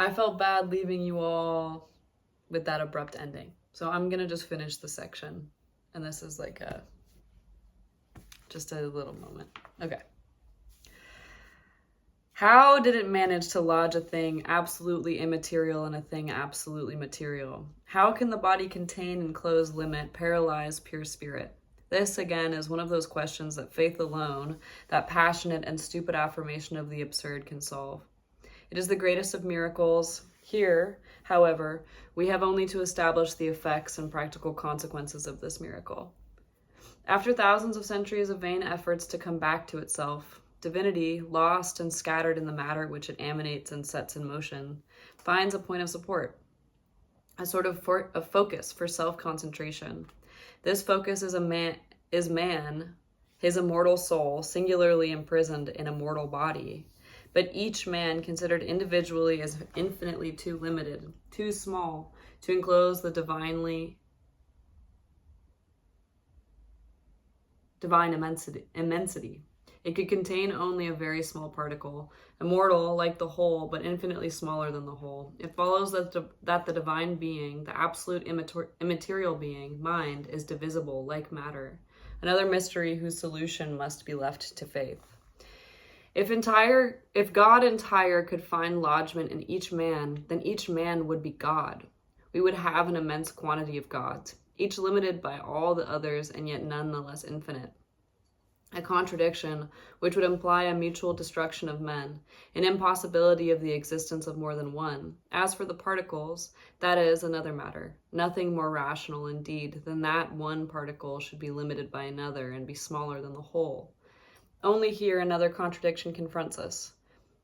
I felt bad leaving you all with that abrupt ending. So I'm gonna just finish the section. And this is like just a little moment. Okay. How did it manage to lodge a thing absolutely immaterial in a thing absolutely material? How can the body contain, enclose, limit, paralyze pure spirit? This, again, is one of those questions that faith alone, that passionate and stupid affirmation of the absurd, can solve. It is the greatest of miracles. Here, however, we have only to establish the effects and practical consequences of this miracle. After thousands of centuries of vain efforts to come back to itself, divinity, lost and scattered in the matter which it emanates and sets in motion, finds a point of support, a sort of focus for self-concentration. This focus is man, his immortal soul, singularly imprisoned in a mortal body, but each man considered individually as infinitely too limited, too small, to enclose the divine immensity. It could contain only a very small particle, immortal like the whole, but infinitely smaller than the whole. It follows that the divine being, the absolute immaterial being, mind, is divisible like matter, another mystery whose solution must be left to faith. If God entire could find lodgment in each man, then each man would be God. We would have an immense quantity of gods, each limited by all the others and yet none the less infinite. A contradiction which would imply a mutual destruction of men, an impossibility of the existence of more than one. As for the particles, that is another matter. Nothing more rational, indeed, than that one particle should be limited by another and be smaller than the whole. Only here another contradiction confronts us.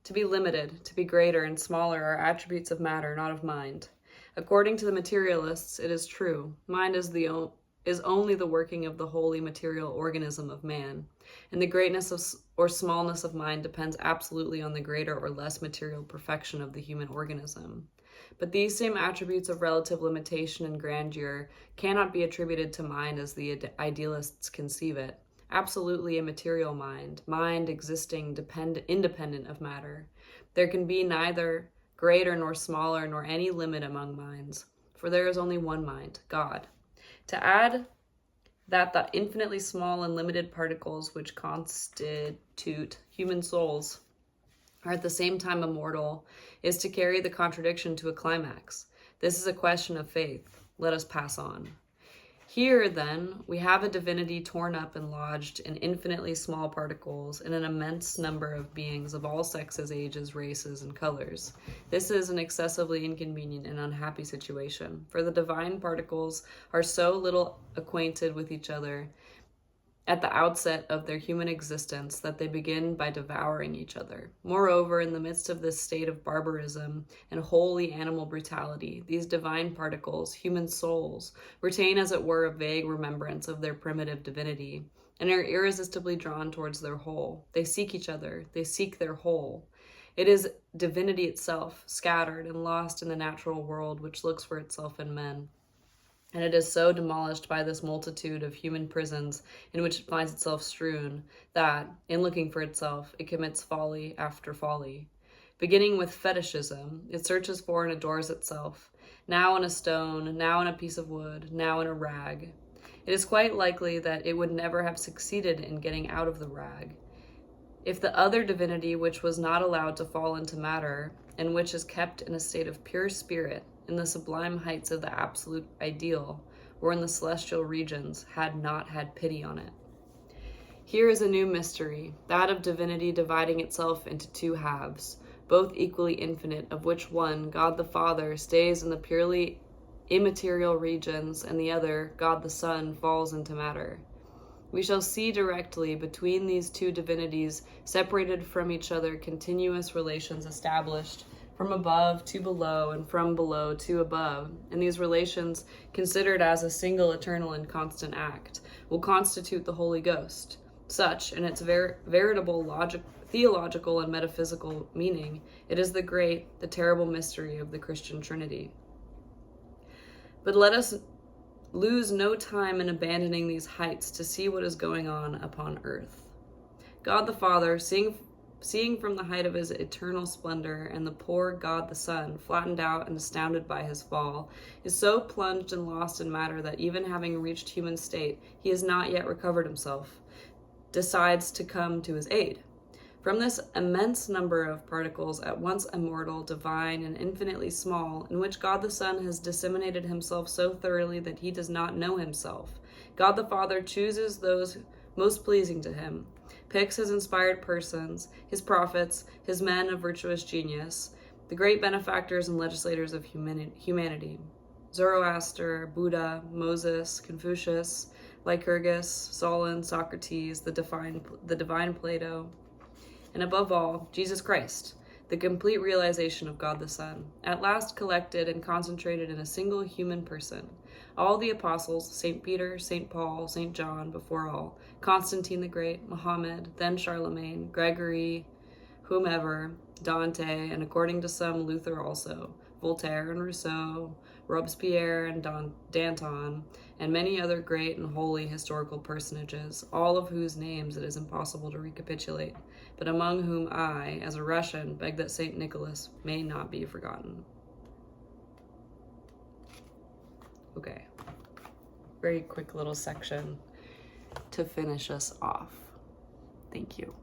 To be limited, to be greater and smaller are attributes of matter, not of mind. According to the materialists, it is true. Mind is only the working of the wholly material organism of man, and the greatness or smallness of mind depends absolutely on the greater or less material perfection of the human organism. But these same attributes of relative limitation and grandeur cannot be attributed to mind as the idealists conceive it. Absolutely immaterial mind existing independent of matter. There can be neither greater nor smaller nor any limit among minds, for there is only one mind, God. To add that the infinitely small and limited particles which constitute human souls are at the same time immortal is to carry the contradiction to a climax. This is a question of faith. Let us pass on. Here, then, we have a divinity torn up and lodged in infinitely small particles in an immense number of beings of all sexes, ages, races, and colors. This is an excessively inconvenient and unhappy situation, for the divine particles are so little acquainted with each other at the outset of their human existence that they begin by devouring each other. Moreover, in the midst of this state of barbarism and wholly animal brutality, these divine particles, human souls, retain as it were a vague remembrance of their primitive divinity, and are irresistibly drawn towards their whole. They seek each other, they seek their whole. It is divinity itself, scattered and lost in the natural world, which looks for itself in men. And it is so demolished by this multitude of human prisons in which it finds itself strewn that, in looking for itself, it commits folly after folly. Beginning with fetishism, it searches for and adores itself, now in a stone, now in a piece of wood, now in a rag. It is quite likely that it would never have succeeded in getting out of the rag if the other divinity, which was not allowed to fall into matter, and which is kept in a state of pure spirit, in the sublime heights of the absolute ideal, or in the celestial regions, had not had pity on it. Here is a new mystery, that of divinity dividing itself into two halves, both equally infinite, of which one, God the Father, stays in the purely immaterial regions, and the other, God the Son, falls into matter. We shall see directly between these two divinities, separated from each other, continuous relations established from above to below and from below to above, and these relations, considered as a single eternal and constant act, will constitute the Holy Ghost. Such, in its veritable theological and metaphysical meaning, it is the terrible mystery of the Christian Trinity. But let us lose no time in abandoning these heights to see what is going on upon earth. God the Father, seeing seeing from the height of his eternal splendor, and the poor God the Son, flattened out and astounded by his fall, is so plunged and lost in matter that even having reached human state, he has not yet recovered himself, decides to come to his aid. From this immense number of particles, at once immortal, divine, and infinitely small, in which God the Son has disseminated himself so thoroughly that he does not know himself, God the Father chooses those most pleasing to him, picks his inspired persons, his prophets, his men of virtuous genius, the great benefactors and legislators of humanity, Zoroaster, Buddha, Moses, Confucius, Lycurgus, Solon, Socrates, the divine Plato, and above all, Jesus Christ, the complete realization of God the Son, at last collected and concentrated in a single human person. All the apostles, St. Peter, St. Paul, St. John, before all, Constantine the Great, Muhammad, then Charlemagne, Gregory, whomever, Dante, and according to some, Luther also, Voltaire and Rousseau, Robespierre and Danton, and many other great and holy historical personages, all of whose names it is impossible to recapitulate, but among whom I, as a Russian, beg that St. Nicholas may not be forgotten. Okay, very quick little section to finish us off. Thank you.